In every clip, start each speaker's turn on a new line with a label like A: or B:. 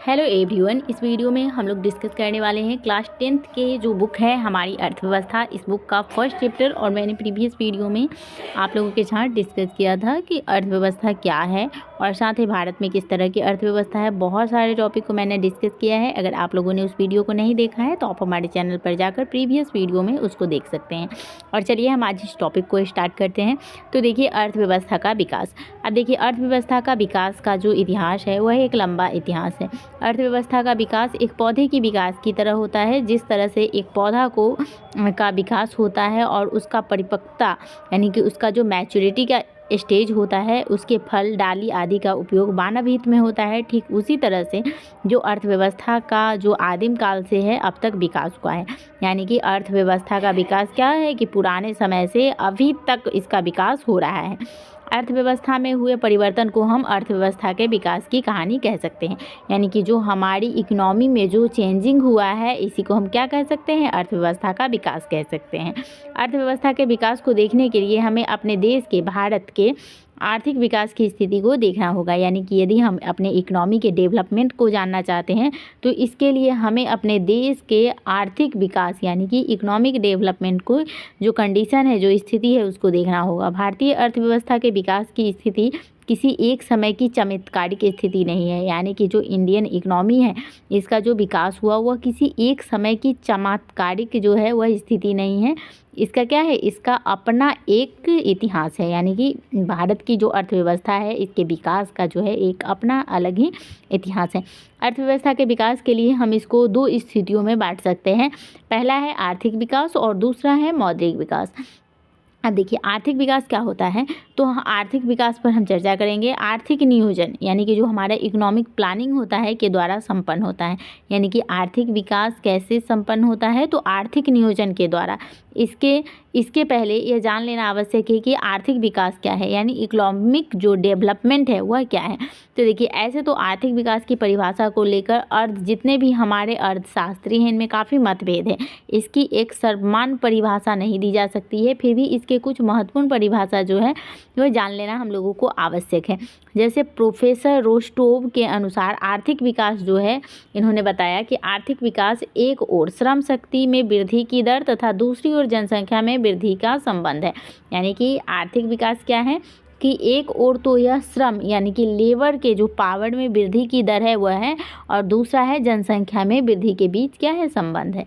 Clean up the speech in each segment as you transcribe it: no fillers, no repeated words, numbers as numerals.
A: Hello everyone. इस video में हम लोग डिस्कस करने वाले हैं क्लास 10th के जो बुक है हमारी अर्थव्यवस्था, इस बुक का फर्स्ट चैप्टर। और मैंने प्रीवियस वीडियो में आप लोगों के साथ डिस्कस किया था कि अर्थव्यवस्था क्या है और साथ ही भारत में किस तरह की अर्थव्यवस्था है। बहुत सारे टॉपिक को मैंने डिस्कस किया है। अगर आप लोगों ने उस वीडियो को नहीं देखा है तो आप हमारे चैनल पर जाकर प्रीवियस वीडियो में उसको देख सकते हैं। और चलिए हम आज इस टॉपिक को स्टार्ट करते हैं। तो देखिए, अर्थव्यवस्था का विकास। अब देखिए, अर्थव्यवस्था का विकास का जो इतिहास है वह एक लंबा इतिहास है। अर्थव्यवस्था का विकास एक पौधे की विकास की तरह होता है। जिस तरह से एक पौधा का विकास होता है और उसका परिपक्वता यानी कि उसका जो मैच्योरिटी का स्टेज होता है, उसके फल, डाली आदि का उपयोग मानव हित में होता है, ठीक उसी तरह से जो अर्थव्यवस्था का जो आदिम काल से है अब तक विकास हुआ है। यानी कि अर्थव्यवस्था का विकास क्या है कि पुराने समय से अभी तक इसका विकास हो रहा है। अर्थव्यवस्था में हुए परिवर्तन को हम अर्थव्यवस्था के विकास की कहानी कह सकते हैं। यानी कि जो हमारी इकोनॉमी में जो चेंजिंग हुआ है, इसी को हम क्या कह सकते हैं? अर्थव्यवस्था का विकास कह सकते हैं। अर्थव्यवस्था के विकास को देखने के लिए हमें अपने देश के, भारत के आर्थिक विकास की स्थिति को देखना होगा। यानी कि यदि हम अपने इकोनॉमी के डेवलपमेंट को जानना चाहते हैं तो इसके लिए हमें अपने देश के आर्थिक विकास यानी कि इकोनॉमिक डेवलपमेंट को जो कंडीशन है, जो स्थिति है, उसको देखना होगा। भारतीय अर्थव्यवस्था के विकास की स्थिति किसी एक समय की चमत्कारिक स्थिति नहीं है। यानी कि जो इंडियन इकोनॉमी है, इसका जो विकास हुआ वह किसी एक समय की चमत्कारिक जो है वह स्थिति नहीं है। इसका क्या है? इसका अपना एक इतिहास है। यानी कि भारत की जो अर्थव्यवस्था है, इसके विकास का जो है एक अपना अलग ही इतिहास है। अर्थव्यवस्था के विकास के लिए हम इसको दो स्थितियों में बांट सकते हैं। पहला है आर्थिक विकास और दूसरा है मौद्रिक विकास। अब देखिए, आर्थिक विकास क्या होता है, तो आर्थिक विकास पर हम चर्चा करेंगे। आर्थिक नियोजन यानी कि जो हमारा इकोनॉमिक प्लानिंग होता है के द्वारा संपन्न होता है। यानी कि आर्थिक विकास कैसे संपन्न होता है? तो आर्थिक नियोजन के द्वारा। इसके पहले यह जान लेना आवश्यक है कि आर्थिक विकास क्या है, यानी इकोनॉमिक जो डेवलपमेंट है वह क्या है। तो देखिए, ऐसे तो आर्थिक विकास की परिभाषा को लेकर जितने भी हमारे अर्थशास्त्री हैं, इनमें काफ़ी मतभेद है। इसकी एक सर्वमान्य परिभाषा नहीं दी जा सकती है। फिर भी इसके कुछ महत्वपूर्ण परिभाषा जो है वह जान लेना हम लोगों को आवश्यक है। जैसे प्रोफेसर रोस्टोव के अनुसार आर्थिक विकास जो है, इन्होंने बताया कि आर्थिक विकास एक ओर श्रम शक्ति में वृद्धि की दर तथा दूसरी ओर जनसंख्या में वृद्धि का संबंध है। यानी कि आर्थिक विकास क्या है कि एक ओर तो यह श्रम यानी कि लेबर के जो पावर में वृद्धि की दर है वह है, और दूसरा है जनसंख्या में वृद्धि के बीच क्या है? संबंध है।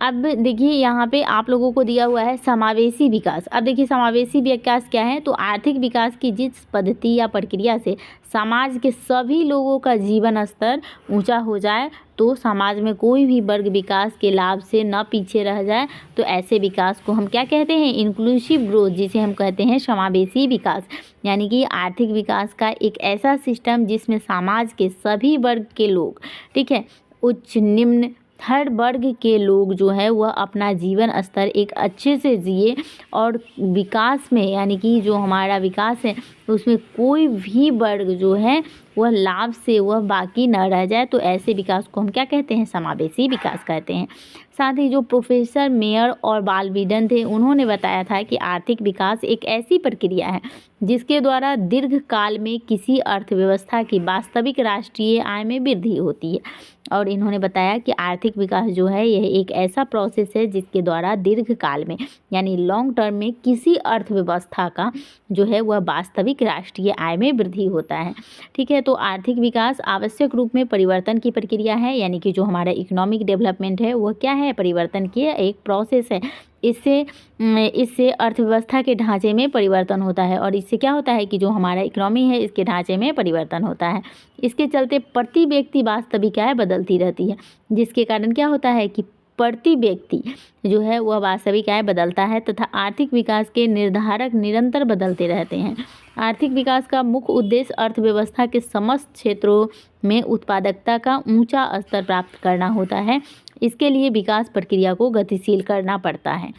A: अब देखिए, यहाँ पे आप लोगों को दिया हुआ है समावेशी विकास। अब देखिए, समावेशी विकास क्या है? तो आर्थिक विकास की जिस पद्धति या प्रक्रिया से समाज के सभी लोगों का जीवन स्तर ऊंचा हो जाए, तो समाज में कोई भी वर्ग विकास के लाभ से न पीछे रह जाए, तो ऐसे विकास को हम क्या कहते हैं? इंक्लूसिव ग्रोथ, जिसे हम कहते हैं समावेशी विकास। यानी कि आर्थिक विकास का एक ऐसा सिस्टम जिसमें समाज के सभी वर्ग के लोग, ठीक है, उच्च निम्न हर वर्ग के लोग जो है वह अपना जीवन स्तर एक अच्छे से जिए, और विकास में यानी कि जो हमारा विकास है उसमें कोई भी वर्ग जो है वह लाभ से वह बाकी न रह जाए, तो ऐसे विकास को हम क्या कहते हैं? समावेशी विकास कहते हैं। साथ ही जो प्रोफेसर मेयर और बालवीडन थे, उन्होंने बताया था कि आर्थिक विकास एक ऐसी प्रक्रिया है जिसके द्वारा दीर्घ काल में किसी अर्थव्यवस्था की वास्तविक राष्ट्रीय आय में वृद्धि होती है। और इन्होंने बताया कि आर्थिक विकास जो है यह एक ऐसा प्रोसेस है जिसके द्वारा दीर्घ काल में यानी लॉन्ग टर्म में किसी अर्थव्यवस्था का जो है वह वास्तविक राष्ट्रीय आय में वृद्धि होता है। ठीक है, तो आर्थिक विकास आवश्यक रूप में परिवर्तन की प्रक्रिया है। यानी कि जो हमारा इकोनॉमिक डेवलपमेंट है वह क्या है? परिवर्तन की एक प्रोसेस है। इससे अर्थव्यवस्था के ढांचे में परिवर्तन होता है, और इससे क्या होता है कि जो हमारा इकोनॉमी है इसके ढांचे में परिवर्तन होता है। इसके चलते प्रति व्यक्ति वास्तविकताएं बदलती रहती है, जिसके कारण क्या होता है कि प्रति व्यक्ति जो है वह वास्तविक आय बदलता है, तथा आर्थिक विकास के निर्धारक निरंतर बदलते रहते हैं। आर्थिक विकास का मुख्य उद्देश्य अर्थव्यवस्था के समस्त क्षेत्रों में उत्पादकता का ऊंचा स्तर प्राप्त करना होता है। इसके लिए विकास प्रक्रिया को गतिशील करना पड़ता है।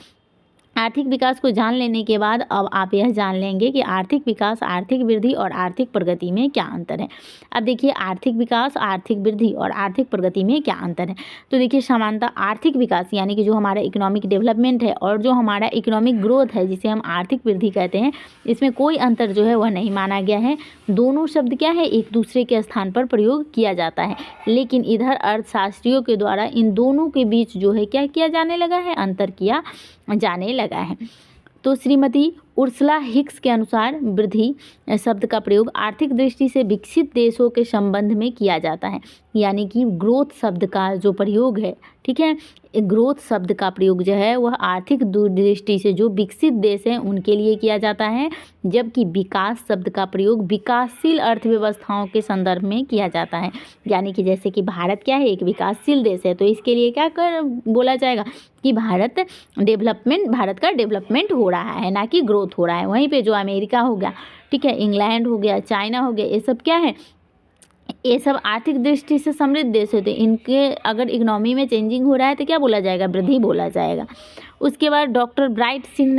A: आर्थिक विकास को जान लेने के बाद अब आप यह जान लेंगे कि आर्थिक विकास, आर्थिक वृद्धि और आर्थिक प्रगति में क्या अंतर है। अब देखिए आर्थिक विकास, आर्थिक वृद्धि और आर्थिक प्रगति में क्या अंतर है। तो देखिए समानता आर्थिक विकास यानी कि जो हमारा इकोनॉमिक डेवलपमेंट है और जो हमारा इकोनॉमिक ग्रोथ है जिसे हम आर्थिक वृद्धि कहते हैं, इसमें कोई अंतर जो है वह नहीं माना गया है। दोनों शब्द क्या है, एक दूसरे के स्थान पर प्रयोग किया जाता है, लेकिन इधर अर्थशास्त्रियों के द्वारा इन दोनों के बीच जो है क्या किया जाने लगा है, अंतर किया जाने लगा है। तो श्रीमती उर्सुला हिक्स के अनुसार वृद्धि शब्द का प्रयोग आर्थिक दृष्टि से विकसित देशों के संबंध में किया जाता है, यानी कि ग्रोथ शब्द का जो प्रयोग है, ठीक है, ग्रोथ शब्द का प्रयोग जो है वह आर्थिक दृष्टि से जो विकसित देश हैं उनके लिए किया जाता है, जबकि विकास शब्द का प्रयोग विकासशील अर्थव्यवस्थाओं के संदर्भ में किया जाता है। यानी कि जैसे कि भारत क्या है, एक विकासशील देश है, तो इसके लिए क्या बोला जाएगा कि भारत का डेवलपमेंट हो रहा है, ना कि ग्रोथ हो रहा है। वहीं पे जो अमेरिका हो गया, ठीक है, इंग्लैंड हो गया, चाइना हो गया, ये सब क्या है, ये सब आर्थिक दृष्टि से समृद्ध देश होते हैं। इनके अगर इकोनॉमी में चेंजिंग हो रहा है तो क्या बोला जाएगा, वृद्धि बोला जाएगा। उसके बाद डॉक्टर ब्राइट सिंह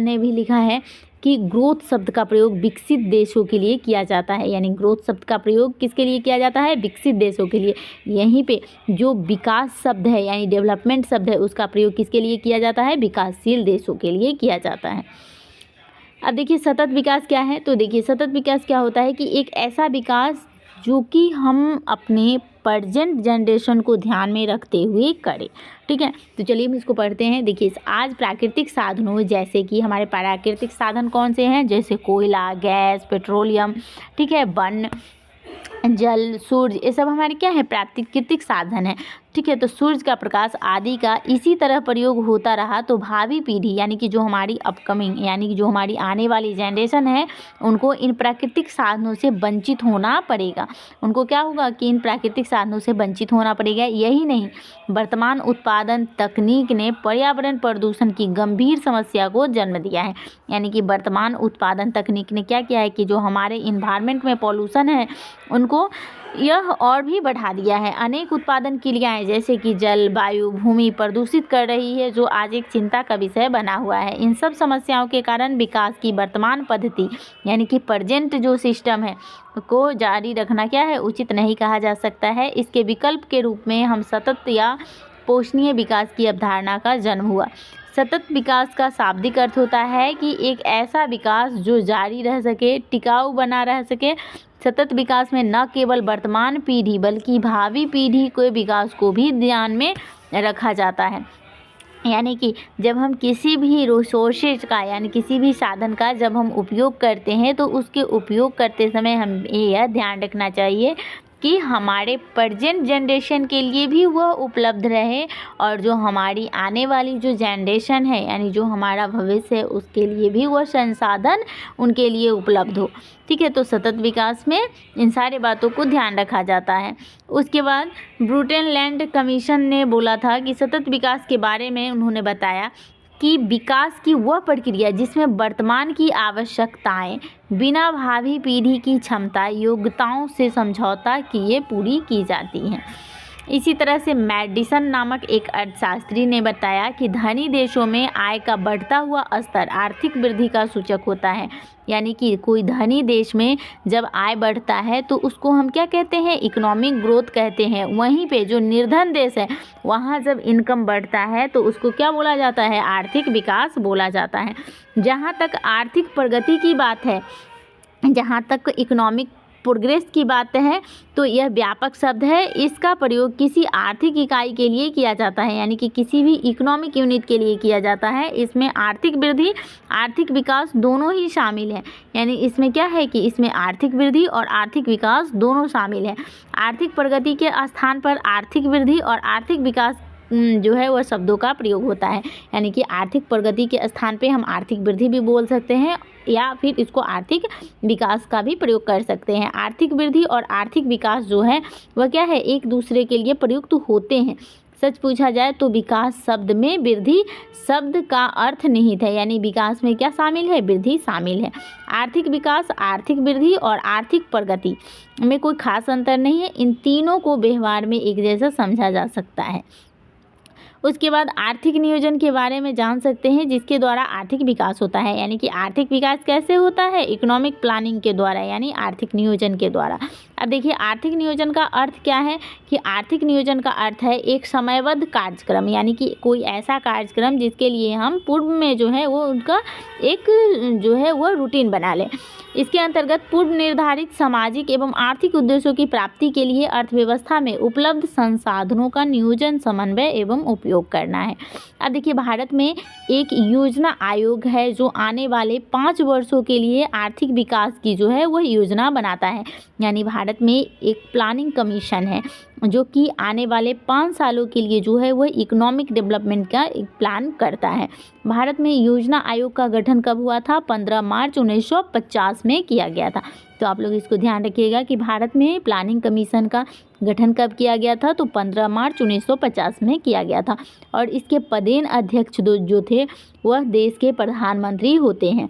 A: ने भी लिखा है कि ग्रोथ शब्द का प्रयोग विकसित देशों के लिए किया जाता है, यानी ग्रोथ शब्द का प्रयोग किसके लिए किया जाता है, विकसित देशों के लिए। यहीं पे जो विकास शब्द है यानी डेवलपमेंट शब्द है उसका प्रयोग किसके लिए किया जाता है, विकासशील देशों के लिए किया जाता है। अब देखिए सतत विकास क्या है। तो देखिए सतत विकास क्या होता है कि एक ऐसा विकास जो कि हम अपने प्रेजेंट जनरेशन को ध्यान में रखते हुए करें, ठीक है। तो चलिए हम इसको पढ़ते हैं। देखिए आज प्राकृतिक साधनों, जैसे कि हमारे प्राकृतिक साधन कौन से हैं, जैसे कोयला, गैस, पेट्रोलियम, ठीक है, वन, जल, सूर्य, ये सब हमारे क्या है, प्राकृतिक साधन है, ठीक है। तो सूर्य का प्रकाश आदि का इसी तरह प्रयोग होता रहा तो भावी पीढ़ी यानी कि जो हमारी अपकमिंग यानी कि जो हमारी आने वाली जनरेशन है उनको इन प्राकृतिक साधनों से वंचित होना पड़ेगा। उनको क्या होगा कि इन प्राकृतिक साधनों से वंचित होना पड़ेगा। यही नहीं, वर्तमान उत्पादन तकनीक ने पर्यावरण प्रदूषण की गंभीर समस्या को जन्म दिया है। यानी कि वर्तमान उत्पादन तकनीक ने क्या किया है कि जो हमारे इन्वायरमेंट में पॉल्यूशन है उनको यह और भी बढ़ा दिया है। अनेक उत्पादन क्रियाएं जैसे कि जल, वायु, भूमि प्रदूषित कर रही है, जो आज एक चिंता का विषय बना हुआ है। इन सब समस्याओं के कारण विकास की वर्तमान पद्धति यानी कि प्रेजेंट जो सिस्टम है को जारी रखना क्या है, उचित नहीं कहा जा सकता है। इसके विकल्प के रूप में हम सतत या पोषणीय विकास की अवधारणा का जन्म हुआ। सतत विकास का शाब्दिक अर्थ होता है कि एक ऐसा विकास जो जारी रह सके, टिकाऊ बना रह सके। सतत विकास में न केवल वर्तमान पीढ़ी बल्कि भावी पीढ़ी के विकास को भी ध्यान में रखा जाता है। यानी कि जब हम किसी भी रिसोर्सेज का यानी किसी भी साधन का जब हम उपयोग करते हैं तो उसके उपयोग करते समय हम यह ध्यान रखना चाहिए कि हमारे प्रेजेंट जनरेशन के लिए भी वह उपलब्ध रहे और जो हमारी आने वाली जो जनरेशन है यानी जो हमारा भविष्य है उसके लिए भी वह संसाधन उनके लिए उपलब्ध हो, ठीक है। तो सतत विकास में इन सारी बातों को ध्यान रखा जाता है। उसके बाद ब्रुटेनलैंड कमीशन ने बोला था कि सतत विकास के बारे में उन्होंने बताया कि विकास की वह प्रक्रिया जिसमें वर्तमान की आवश्यकताएं बिना भावी पीढ़ी की क्षमता योग्यताओं से समझौता किए पूरी की जाती हैं। इसी तरह से मैडिसन नामक एक अर्थशास्त्री ने बताया कि धनी देशों में आय का बढ़ता हुआ स्तर आर्थिक वृद्धि का सूचक होता है। यानी कि कोई धनी देश में जब आय बढ़ता है तो उसको हम क्या कहते हैं, इकोनॉमिक ग्रोथ कहते हैं। वहीं पे जो निर्धन देश है वहाँ जब इनकम बढ़ता है तो उसको क्या बोला जाता है, आर्थिक विकास बोला जाता है। जहाँ तक आर्थिक प्रगति की बात है, जहाँ तक इकोनॉमिक प्रोग्रेस की बात है तो यह व्यापक शब्द है। इसका प्रयोग किसी आर्थिक इकाई के लिए किया जाता है यानी कि किसी भी इकोनॉमिक यूनिट के लिए किया जाता है। इसमें आर्थिक वृद्धि, आर्थिक विकास दोनों ही शामिल हैं। यानी इसमें क्या है कि इसमें आर्थिक वृद्धि और आर्थिक विकास दोनों शामिल हैं। आर्थिक प्रगति के स्थान पर आर्थिक वृद्धि और आर्थिक विकास जो है वह शब्दों का प्रयोग होता है। यानी कि आर्थिक प्रगति के स्थान पे हम आर्थिक वृद्धि भी बोल सकते हैं या फिर इसको आर्थिक विकास का भी प्रयोग कर सकते हैं। आर्थिक वृद्धि और आर्थिक विकास जो है वह क्या है, एक दूसरे के लिए प्रयुक्त होते हैं। सच पूछा जाए तो विकास शब्द में वृद्धि शब्द का अर्थ निहित है। यानी विकास में क्या शामिल है, वृद्धि शामिल है। आर्थिक विकास, आर्थिक वृद्धि और आर्थिक प्रगति में कोई खास अंतर नहीं है। इन तीनों को व्यवहार में एक जैसा समझा जा सकता है। उसके बाद आर्थिक नियोजन के बारे में जान सकते हैं, जिसके द्वारा आर्थिक विकास होता है। यानी कि आर्थिक विकास कैसे होता है? इकोनॉमिक प्लानिंग के द्वारा, यानी आर्थिक नियोजन के द्वारा। अब देखिए आर्थिक नियोजन का अर्थ क्या है कि आर्थिक नियोजन का अर्थ है एक समयबद्ध कार्यक्रम, यानी कि कोई ऐसा कार्यक्रम जिसके लिए हम पूर्व में जो है वो उनका एक जो है वो रूटीन बना लें। इसके अंतर्गत पूर्व निर्धारित सामाजिक एवं आर्थिक उद्देश्यों की प्राप्ति के लिए अर्थव्यवस्था में उपलब्ध संसाधनों का नियोजन, समन्वय एवं उपयोग करना है। अब देखिए भारत में एक योजना आयोग है जो आने वाले 5 वर्षों के लिए आर्थिक विकास की जो है वह योजना बनाता है। यानी भारत में एक प्लानिंग कमीशन है जो कि आने वाले 5 सालों के लिए जो है वह इकोनॉमिक डेवलपमेंट का एक प्लान करता है। भारत में योजना आयोग का गठन कब हुआ था? 15 मार्च 1950 में किया गया था। तो आप लोग इसको ध्यान रखिएगा कि भारत में प्लानिंग कमीशन का गठन कब किया गया था? तो 15 मार्च 1950 में किया गया था। और इसके पदेन अध्यक्ष जो थे वह देश के प्रधानमंत्री होते हैं।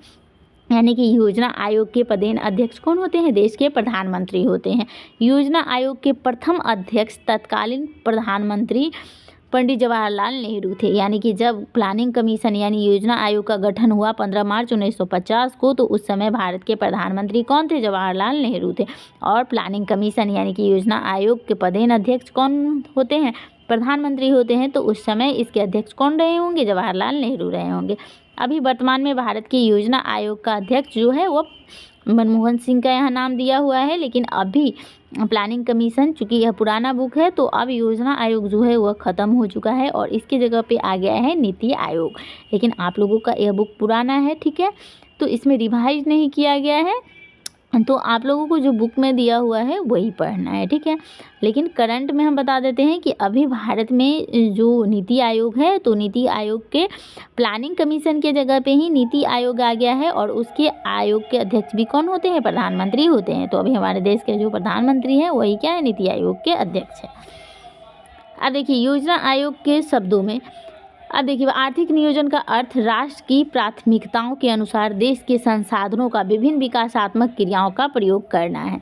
A: यानी कि योजना आयोग के पदेन अध्यक्ष कौन होते हैं? देश के प्रधानमंत्री होते हैं। योजना आयोग के प्रथम अध्यक्ष तत्कालीन प्रधानमंत्री पंडित जवाहरलाल नेहरू थे। यानी कि जब प्लानिंग कमीशन यानी योजना आयोग का गठन हुआ 15 मार्च 1950 को, तो उस समय भारत के प्रधानमंत्री कौन थे? जवाहरलाल नेहरू थे। और प्लानिंग कमीशन यानी कि योजना आयोग के पदेन अध्यक्ष कौन होते हैं? प्रधानमंत्री होते हैं। तो उस समय इसके अध्यक्ष कौन रहे होंगे? जवाहरलाल नेहरू रहे होंगे। अभी वर्तमान में भारत के योजना आयोग का अध्यक्ष जो है वो मनमोहन सिंह का यहाँ नाम दिया हुआ है, लेकिन अभी प्लानिंग कमीशन, चूँकि यह पुराना बुक है तो अब योजना आयोग जो है वह ख़त्म हो चुका है और इसकी जगह पे आ गया है नीति आयोग। लेकिन आप लोगों का यह बुक पुराना है, ठीक है, तो इसमें रिवाइज नहीं किया गया है, तो आप लोगों को जो बुक में दिया हुआ है वही पढ़ना है, ठीक है। लेकिन करंट में हम बता देते हैं कि अभी भारत में जो नीति आयोग है, तो नीति आयोग के प्लानिंग कमीशन के जगह पे ही नीति आयोग आ गया है और उसके आयोग के अध्यक्ष भी कौन होते हैं? प्रधानमंत्री होते हैं। तो अभी हमारे देश के जो प्रधानमंत्री हैं वही क्या है? नीति आयोग के अध्यक्ष है। अब देखिए योजना आयोग के शब्दों में, अब देखिए आर्थिक नियोजन का अर्थ राष्ट्र की प्राथमिकताओं के अनुसार देश के संसाधनों का विभिन्न विकासात्मक क्रियाओं का प्रयोग करना है,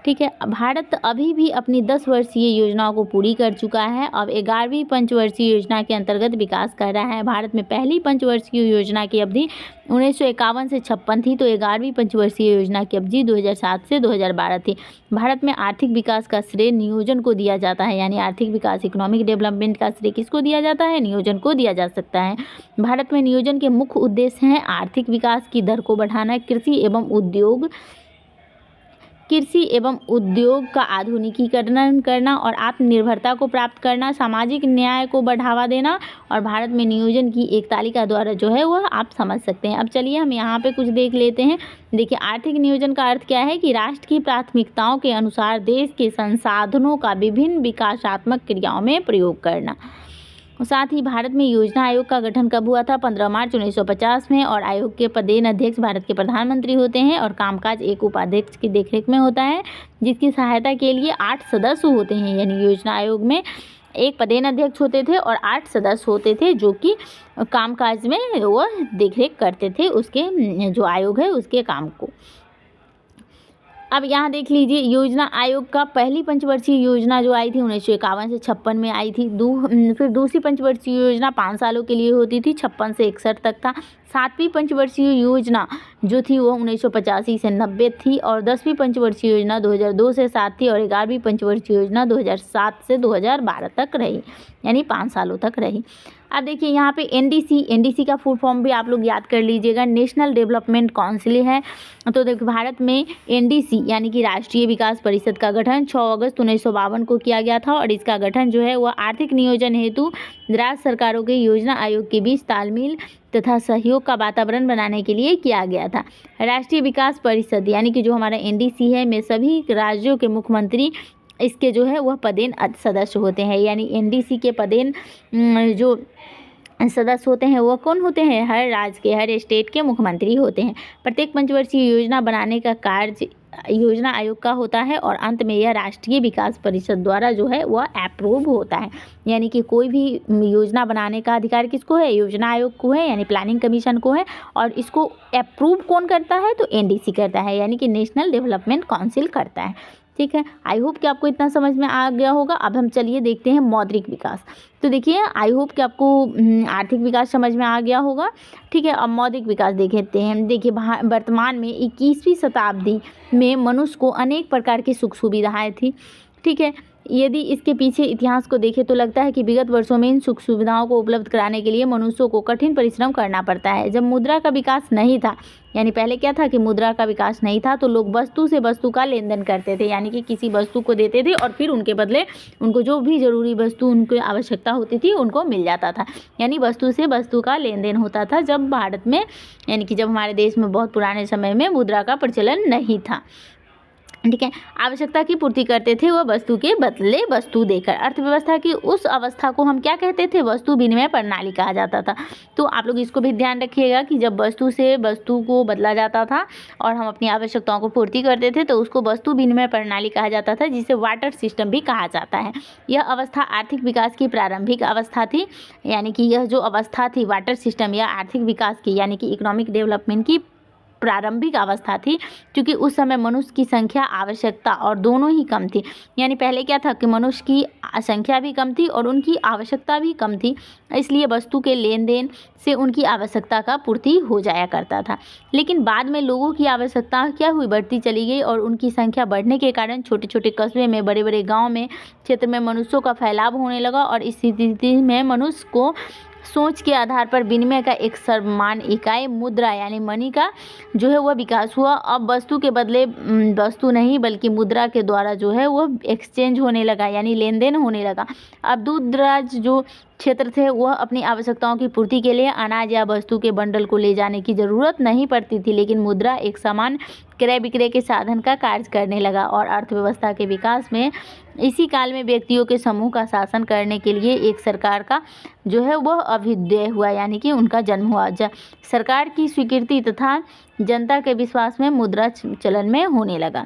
A: ठीक है। भारत अभी भी अपनी 10 वर्षीय योजनाओं को पूरी कर चुका है। अब 11वीं पंचवर्षीय योजना के अंतर्गत विकास कर रहा है। भारत में पहली पंचवर्षीय योजना की अवधि 1951 से 56 थी, तो 11वीं पंचवर्षीय योजना की अवधि 2007 से 2012 थी। भारत में आर्थिक विकास का श्रेय नियोजन को दिया जाता है, यानी आर्थिक विकास, इकोनॉमिक डेवलपमेंट का श्रेय किसको दिया जाता है? नियोजन को दिया जा सकता है। भारत में नियोजन के मुख्य उद्देश्य हैं आर्थिक विकास की दर को बढ़ाना, कृषि एवं उद्योग का आधुनिकीकरण करना और आत्मनिर्भरता को प्राप्त करना, सामाजिक न्याय को बढ़ावा देना और भारत में नियोजन की एक तालिका द्वारा जो है वह आप समझ सकते हैं। अब चलिए हम यहाँ पे कुछ देख लेते हैं। देखिए आर्थिक नियोजन का अर्थ क्या है कि राष्ट्र की प्राथमिकताओं के अनुसार देश के संसाधनों का विभिन्न विकासात्मक क्रियाओं में प्रयोग करना। साथ ही भारत में योजना आयोग का गठन कब हुआ था? 15 मार्च 1950 में। और आयोग के पदेन अध्यक्ष भारत के प्रधानमंत्री होते हैं और कामकाज एक उपाध्यक्ष की देखरेख में होता है, जिसकी सहायता के लिए 8 सदस्य होते हैं। यानी योजना आयोग में एक पदेन अध्यक्ष होते थे और 8 सदस्य होते थे जो कि कामकाज में वो देखरेख करते थे उसके जो आयोग है उसके काम को। अब यहाँ देख लीजिए योजना आयोग का पहली पंचवर्षीय योजना जो आई थी 1951 से 56 में आई थी। फिर दूसरी पंचवर्षीय योजना 5 सालों के लिए होती थी, 56 से 61 तक था। 7वीं पंचवर्षीय योजना जो थी वो 1985 से 90 थी और 10वीं पंचवर्षीय योजना 2002 से 7 थी और 11वीं पंचवर्षीय योजना 2007 से 2012 तक रही, यानी 5 सालों तक रही। अब देखिए यहाँ पे एनडीसी का फुल फॉर्म भी आप लोग याद कर लीजिएगा, नेशनल डेवलपमेंट काउंसिल है। तो देखिए भारत में एनडीसी यानी कि राष्ट्रीय विकास परिषद का गठन 6 अगस्त 1952 को किया गया था और इसका गठन जो है वह आर्थिक नियोजन हेतु राज्य सरकारों के योजना आयोग के बीच तालमेल तथा सहयोग का वातावरण बनाने के लिए किया गया था। राष्ट्रीय विकास परिषद यानी कि जो हमारा एनडीसी है में सभी राज्यों के मुख्यमंत्री इसके जो है वह पदेन सदस्य होते हैं। यानी एनडीसी के पदेन जो सदस्य होते हैं वो कौन होते हैं? हर राज्य के, हर स्टेट के मुख्यमंत्री होते हैं। प्रत्येक पंचवर्षीय योजना बनाने का कार्य योजना आयोग का होता है और अंत में यह राष्ट्रीय विकास परिषद द्वारा जो है वह अप्रूव होता है। यानी कि कोई भी योजना बनाने का अधिकार किसको है? योजना आयोग को है, यानी प्लानिंग कमीशन को है। और इसको अप्रूव कौन करता है? तो एनडीसी करता है, यानी कि नेशनल डेवलपमेंट काउंसिल करता है। ठीक है, आई होप कि आपको इतना समझ में आ गया होगा। अब हम चलिए देखते हैं मौद्रिक विकास। तो देखिए, आई होप कि आपको आर्थिक विकास समझ में आ गया होगा। ठीक है, अब मौद्रिक विकास देखते हैं। देखिए, वर्तमान में 21वीं शताब्दी में मनुष्य को अनेक प्रकार की सुख सुविधाएँ थी। ठीक है, यदि इसके पीछे इतिहास को देखें तो लगता है कि विगत वर्षों में इन सुख सुविधाओं को उपलब्ध कराने के लिए मनुष्यों को कठिन परिश्रम करना पड़ता है। जब मुद्रा का विकास नहीं था, यानी पहले क्या था कि मुद्रा का विकास नहीं था, तो लोग वस्तु से वस्तु का लेन देन करते थे, यानी कि किसी वस्तु को देते थे और फिर उनके बदले उनको जो भी ज़रूरी वस्तु उनकी आवश्यकता होती थी उनको मिल जाता था। यानी वस्तु से वस्तु का लेन देन होता था जब भारत में, यानी कि जब हमारे देश में बहुत पुराने समय में मुद्रा का प्रचलन नहीं था। ठीक है, आवश्यकता की पूर्ति करते थे, वह वस्तु के बदले वस्तु देकर। अर्थव्यवस्था की उस अवस्था को हम क्या कहते थे? वस्तु विनिमय प्रणाली कहा जाता था। तो आप लोग इसको भी ध्यान रखिएगा कि जब वस्तु से वस्तु को बदला जाता था और हम अपनी आवश्यकताओं को पूर्ति करते थे तो उसको वस्तु विनिमय प्रणाली कहा जाता था, जिसे वाटर सिस्टम भी कहा जाता है। यह अवस्था आर्थिक विकास की प्रारंभिक अवस्था थी, यानी कि यह जो अवस्था थी वाटर सिस्टम या आर्थिक विकास की, यानी कि इकोनॉमिक डेवलपमेंट की प्रारंभिक अवस्था थी, क्योंकि उस समय मनुष्य की संख्या आवश्यकता और दोनों ही कम थी। यानी पहले क्या था कि मनुष्य की संख्या भी कम थी और उनकी आवश्यकता भी कम थी, इसलिए वस्तु के लेन देन से उनकी आवश्यकता का पूर्ति हो जाया करता था। लेकिन बाद में लोगों की आवश्यकता क्या हुई? बढ़ती चली गई और उनकी संख्या बढ़ने के कारण छोटे छोटे कस्बे में, बड़े बड़े गाँव में, क्षेत्र में मनुष्यों का फैलाव होने लगा और इस स्थिति में मनुष्य को सोच के आधार पर विनिमय का एक सर्वमान्य इकाई मुद्रा यानी मनी का जो है वह विकास हुआ। अब वस्तु के बदले वस्तु नहीं बल्कि मुद्रा के द्वारा जो है वह एक्सचेंज होने लगा, यानी लेन देन होने लगा। अब दूर दराज जो क्षेत्र थे वह अपनी आवश्यकताओं की पूर्ति के लिए अनाज या वस्तु के बंडल को ले जाने की ज़रूरत नहीं पड़ती थी, लेकिन मुद्रा एक समान क्रय विक्रय के साधन का कार्य करने लगा। और अर्थव्यवस्था के विकास में इसी काल में व्यक्तियों के समूह का शासन करने के लिए एक सरकार का जो है वह अभ्युदय हुआ, यानी कि उनका जन्म हुआ। सरकार की स्वीकृति तथा जनता के विश्वास में मुद्रा चलन में होने लगा।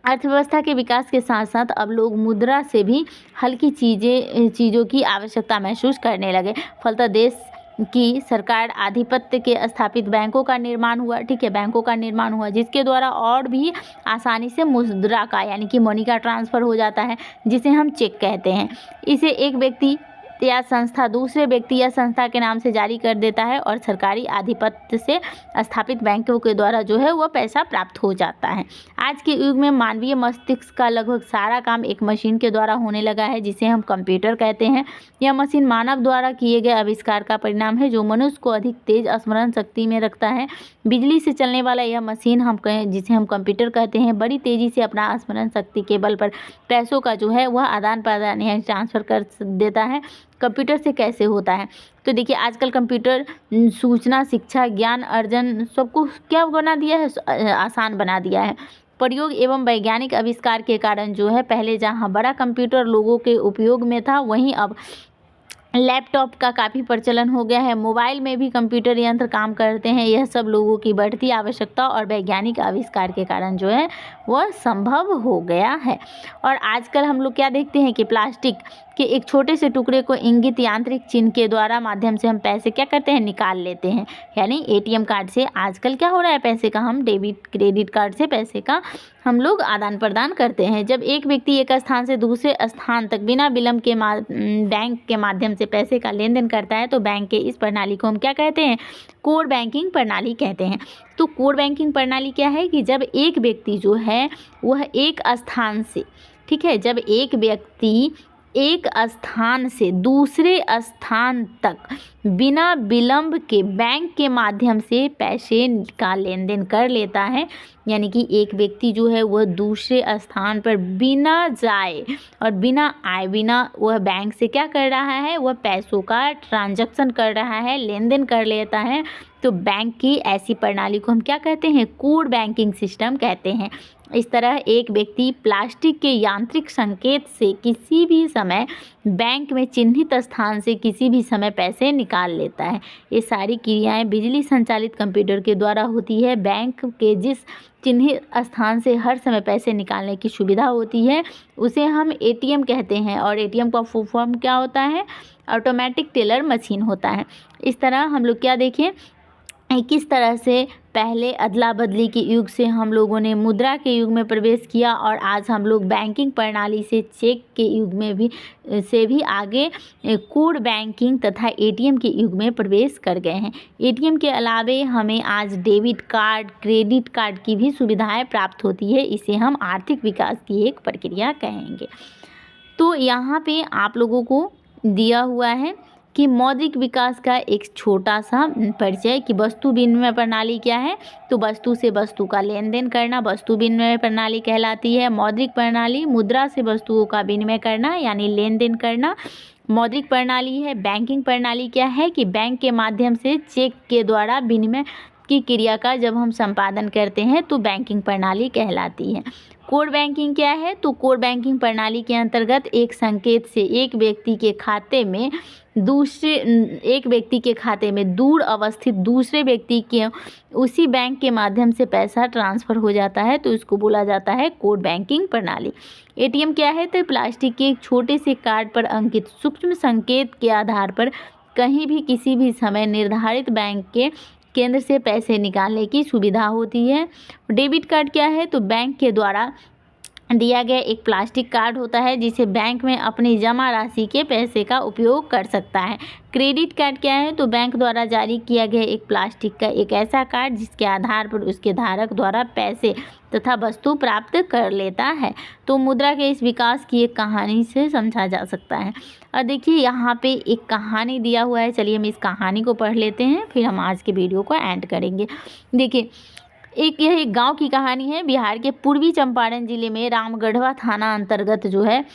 A: अर्थव्यवस्था के विकास के साथ साथ अब लोग मुद्रा से भी हल्की चीज़ों की आवश्यकता महसूस करने लगे। फलतः देश की सरकार आधिपत्य के स्थापित बैंकों का निर्माण हुआ। ठीक है, बैंकों का निर्माण हुआ जिसके द्वारा और भी आसानी से मुद्रा का यानी कि मनी का ट्रांसफ़र हो जाता है, जिसे हम चेक कहते हैं। इसे एक व्यक्ति या संस्था दूसरे व्यक्ति या संस्था के नाम से जारी कर देता है और सरकारी आधिपत्य से स्थापित बैंकों के द्वारा जो है वह पैसा प्राप्त हो जाता है। आज के युग में मानवीय मस्तिष्क का लगभग सारा काम एक मशीन के द्वारा होने लगा है, जिसे हम कंप्यूटर कहते हैं। यह मशीन मानव द्वारा किए गए आविष्कार का परिणाम है जो मनुष्य को अधिक तेज स्मरण शक्ति में रखता है। बिजली से चलने वाला यह मशीन जिसे हम कंप्यूटर कहते हैं, बड़ी तेज़ी से अपना स्मरण शक्ति के बल पर पैसों का जो है वह आदान प्रदान यानी ट्रांसफ़र कर देता है। कंप्यूटर से कैसे होता है? तो देखिए, आजकल कंप्यूटर सूचना, शिक्षा, ज्ञान अर्जन सबको क्या बना दिया है? आसान बना दिया है। प्रयोग एवं वैज्ञानिक आविष्कार के कारण जो है पहले जहाँ बड़ा कंप्यूटर लोगों के उपयोग में था, वहीं अब लैपटॉप का काफ़ी प्रचलन हो गया है। मोबाइल में भी कंप्यूटर यंत्र काम करते हैं। यह सब लोगों की बढ़ती आवश्यकता और वैज्ञानिक आविष्कार के कारण जो है वह संभव हो गया है। और आजकल हम लोग क्या देखते हैं कि प्लास्टिक के एक छोटे से टुकड़े को इंगित यांत्रिक चिन्ह के द्वारा माध्यम से हम पैसे क्या करते हैं? निकाल लेते हैं। यानी एटीएम कार्ड से आजकल क्या हो रहा है? पैसे का हम डेबिट क्रेडिट कार्ड से पैसे का हम लोग आदान प्रदान करते हैं। जब एक व्यक्ति एक स्थान से दूसरे स्थान तक बिना विलंब के बैंक के माध्यम से पैसे का लेन देन करता है तो बैंक के इस प्रणाली को हम क्या कहते हैं? कोर बैंकिंग प्रणाली कहते हैं। तो कोर बैंकिंग प्रणाली क्या है कि जब एक व्यक्ति जो है वह एक स्थान से, ठीक है, जब एक व्यक्ति एक स्थान से दूसरे स्थान तक बिना विलंब के बैंक के माध्यम से पैसे का लेन देन कर लेता है, यानी कि एक व्यक्ति जो है वह दूसरे स्थान पर बिना जाए और बिना आए बिना वह बैंक से क्या कर रहा है? वह पैसों का ट्रांजैक्शन कर रहा है, लेन देन कर लेता है। तो बैंक की ऐसी प्रणाली को हम क्या कहते हैं? कोर बैंकिंग सिस्टम कहते हैं। इस तरह एक व्यक्ति प्लास्टिक के यांत्रिक संकेत से किसी भी समय बैंक में चिन्हित स्थान से किसी भी समय पैसे निकाल लेता है। ये सारी क्रियाएं बिजली संचालित कंप्यूटर के द्वारा होती है। बैंक के जिस चिन्हित स्थान से हर समय पैसे निकालने की सुविधा होती है उसे हम एटीएम कहते हैं और एटीएम का फुल फॉर्म क्या होता है? ऑटोमेटिक टेलर मशीन होता है। इस तरह हम लोग क्या देखें किस तरह से पहले अदला बदली के युग से हम लोगों ने मुद्रा के युग में प्रवेश किया और आज हम लोग बैंकिंग प्रणाली से चेक के युग में भी आगे कोड बैंकिंग तथा एटीएम के युग में प्रवेश कर गए हैं। एटीएम के अलावे हमें आज डेबिट कार्ड, क्रेडिट कार्ड की भी सुविधाएं प्राप्त होती है। इसे हम आर्थिक विकास की एक प्रक्रिया कहेंगे। तो यहाँ पे आप लोगों को दिया हुआ है कि मौद्रिक विकास का एक छोटा सा परिचय कि वस्तु विनिमय प्रणाली क्या है। तो वस्तु से वस्तु का लेन देन करना वस्तु विनिमय प्रणाली कहलाती है। मौद्रिक प्रणाली मुद्रा से वस्तुओं का विनिमय करना यानी लेन देन करना मौद्रिक प्रणाली है। बैंकिंग प्रणाली क्या है कि बैंक के माध्यम से चेक के द्वारा विनिमय की क्रिया का जब हम संपादन करते हैं तो बैंकिंग प्रणाली कहलाती है। कोर बैंकिंग क्या है? तो कोर बैंकिंग प्रणाली के अंतर्गत एक संकेत से एक व्यक्ति के खाते में दूर अवस्थित दूसरे व्यक्ति के उसी बैंक के माध्यम से पैसा ट्रांसफ़र हो जाता है, तो इसको बोला जाता है कोर बैंकिंग प्रणाली। एटीएम क्या है? तो प्लास्टिक के एक छोटे से कार्ड पर अंकित सूक्ष्म संकेत के आधार पर कहीं भी किसी भी समय निर्धारित बैंक के केंद्र से पैसे निकालने की सुविधा होती है। डेबिट कार्ड क्या है? तो बैंक के द्वारा दिया गया एक प्लास्टिक कार्ड होता है जिसे बैंक में अपनी जमा राशि के पैसे का उपयोग कर सकता है। क्रेडिट कार्ड क्या है? तो बैंक द्वारा जारी किया गया एक प्लास्टिक का एक ऐसा कार्ड जिसके आधार पर उसके धारक द्वारा पैसे तथा वस्तु प्राप्त कर लेता है। तो मुद्रा के इस विकास की एक कहानी से समझा जा सकता है। और देखिए यहाँ पे एक कहानी दिया हुआ है, चलिए हम इस कहानी को पढ़ लेते हैं, फिर हम आज के वीडियो को एंड करेंगे। देखिए यह एक गांव की कहानी है। बिहार के पूर्वी चंपारण जिले में रामगढ़वा थाना अंतर्गत जो है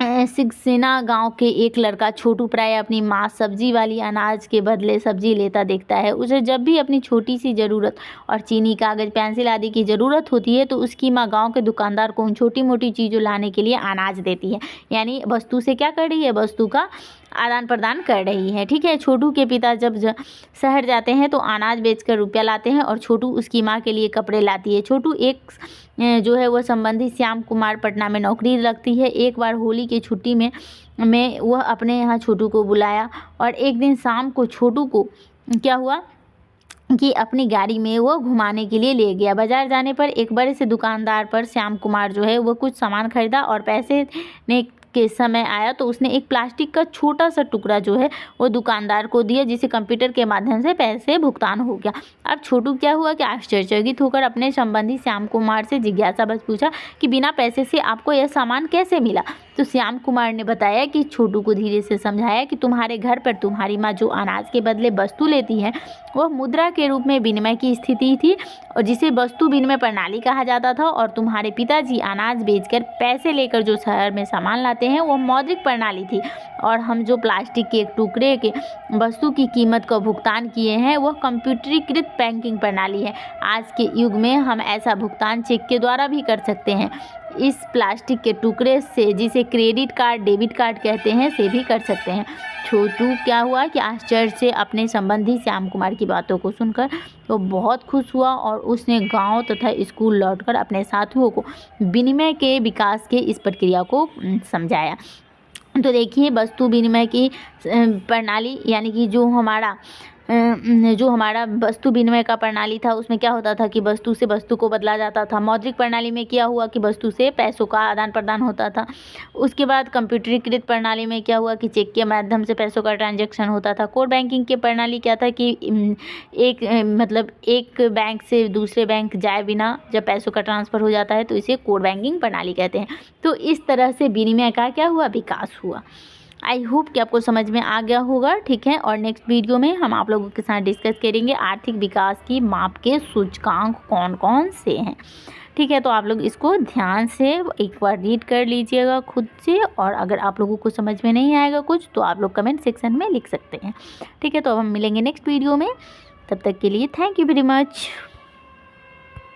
A: सिगसेना गांव के एक लड़का छोटू प्राय अपनी माँ सब्जी वाली अनाज के बदले सब्जी लेता देखता है। उसे जब भी अपनी छोटी सी ज़रूरत और चीनी, कागज़, पेंसिल आदि की ज़रूरत होती है तो उसकी माँ गांव के दुकानदार को उन छोटी मोटी चीज़ों लाने के लिए अनाज देती है। यानी वस्तु से क्या कर रही है? वस्तु का आदान प्रदान कर रही है। ठीक है। छोटू के पिता जब शहर जाते हैं तो अनाज बेचकर रुपया लाते हैं और छोटू उसकी माँ के लिए कपड़े लाती है। छोटू एक जो है वह संबंधी श्याम कुमार पटना में नौकरी लगती है। एक बार होली की छुट्टी में वह अपने यहाँ छोटू को बुलाया और एक दिन शाम को छोटू को क्या हुआ कि अपनी गाड़ी में वो घुमाने के लिए ले गया। बाजार जाने पर एक बड़े से दुकानदार पर श्याम कुमार जो है वो कुछ सामान खरीदा और पैसे ने के समय आया तो उसने एक प्लास्टिक का छोटा सा टुकड़ा जो है वो दुकानदार को दिया, जिसे कंप्यूटर के माध्यम से पैसे भुगतान हो गया। अब छोटू क्या हुआ कि आश्चर्यचकित होकर अपने संबंधी श्याम कुमार से जिज्ञासा बस पूछा कि बिना पैसे से आपको यह सामान कैसे मिला। तो श्याम कुमार ने बताया कि छोटू को धीरे से समझाया कि तुम्हारे घर पर तुम्हारी माँ जो अनाज के बदले वस्तु लेती है वह मुद्रा के रूप में विनिमय की स्थिति थी और जिसे वस्तु विनिमय प्रणाली कहा जाता था, और तुम्हारे पिताजी अनाज बेचकर पैसे लेकर जो शहर में सामान लाते हैं वो मौद्रिक प्रणाली थी, और हम जो प्लास्टिक के एक टुकड़े के वस्तु की कीमत का भुगतान किए हैं वह कंप्यूटरीकृत बैंकिंग प्रणाली है। आज के युग में हम ऐसा भुगतान चेक के द्वारा भी कर सकते हैं, इस प्लास्टिक के टुकड़े से जिसे क्रेडिट कार्ड, डेबिट कार्ड कहते हैं, से भी कर सकते हैं। छोटू क्या हुआ कि आश्चर्य से अपने संबंधी श्याम कुमार की बातों को सुनकर वो बहुत खुश हुआ और उसने गांव तथा स्कूल लौटकर अपने साथियों को विनिमय के विकास के इस प्रक्रिया को समझाया। तो देखिए वस्तु विनिमय की प्रणाली यानी कि जो हमारा वस्तु विनिमय का प्रणाली था उसमें क्या होता था कि वस्तु से वस्तु को बदला जाता था। मौद्रिक प्रणाली में क्या हुआ कि वस्तु से पैसों का आदान प्रदान होता था। उसके बाद कंप्यूटरीकृत प्रणाली में क्या हुआ कि चेक के माध्यम से पैसों का ट्रांजैक्शन होता था। कोर बैंकिंग की प्रणाली क्या था कि एक बैंक से दूसरे बैंक जाए बिना जब पैसों का ट्रांसफ़र हो जाता है तो इसे कोर बैंकिंग प्रणाली कहते हैं। तो इस तरह से विनिमय का क्या हुआ? विकास हुआ। आई होप कि आपको समझ में आ गया होगा। ठीक है। और नेक्स्ट वीडियो में हम आप लोगों के साथ डिस्कस करेंगे आर्थिक विकास की माप के सूचकांक कौन कौन से हैं। ठीक है। तो आप लोग इसको ध्यान से एक बार रीड कर लीजिएगा खुद से, और अगर आप लोगों को समझ में नहीं आएगा कुछ तो आप लोग कमेंट सेक्शन में लिख सकते हैं। ठीक है। तो अब हम मिलेंगे नेक्स्ट वीडियो में, तब तक के लिए थैंक यू वेरी मच।